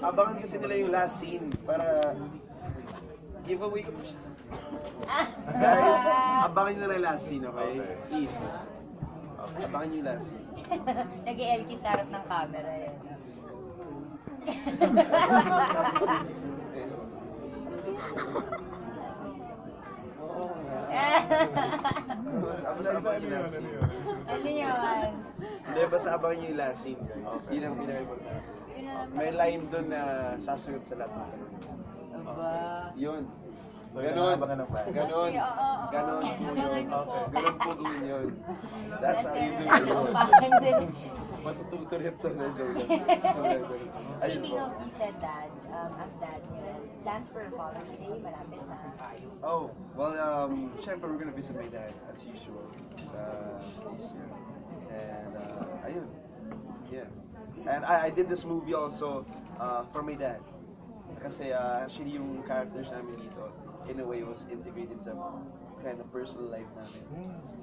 abangan kasi nila yung last scene para giveaway ko po siya. Guys, abangan nyo na yung last scene, okay? Please. Abangan nyo yung last scene. Nag-LQ sa harap ng camera eh. Basta abangan nyo yung last scene. Ano yaman? Hindi, basta abangan nyo yung last scene, guys. Yun ang pinaka-importante. May line doon na sasagot sa lahat. Yun. Ganon. Ganon. Ganon po yun. Ganon po yun. That's how you do it. Matututulit to na joke. Speaking of, you said that, ang dad niya, plans for Father's Day, malapit na. Oh, well, syempre we're gonna visit my dad as usual sa place niya. And, ayun. Yeah. And I did this movie also for my dad. Kasi actually yung characters namin dito, in a way, was integrated sa kind of personal life namin.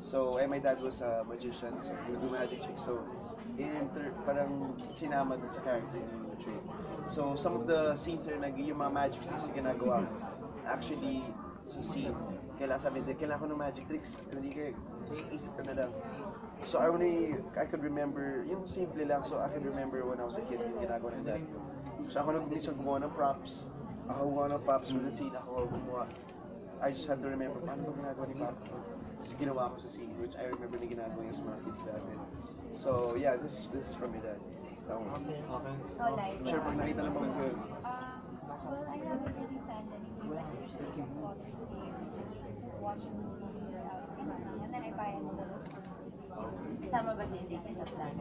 So, my dad was a magician, so he would do magic tricks. So, parang sinama dun sa character ni Trey. So, some of the scenes na yung mga magic tricks na ginagawa ko, actually, sa scene, kailangan sabi din, kailangan ko ng magic tricks. Hindi kayo, isip ka na lang. So, I could remember, yung simple lang, so I could remember when I was a kid, yung ginagawa ng dad ko. So, ako nag-minsan gumawa ng props. Ako gumawa ng props for the scene, ako gumawa. I just had to remember, paano ba ginagawa ni Papa? Tapos ginawa ko sa scene, which I remember na ginagawa niya sa mga kids natin. So, yeah, this is from my dad. Okay. Oh, like, Sure, pag nakita naman ko yun. well, I haven't really planned anything, but usually on Father's Day, we just watch a movie or out, and then I buy a little. Kasama ba si Enrique sa plan?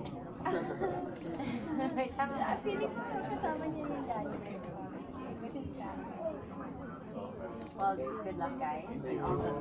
Feeling ko kasama niya yung daddy with his family. Well, good luck guys. Also,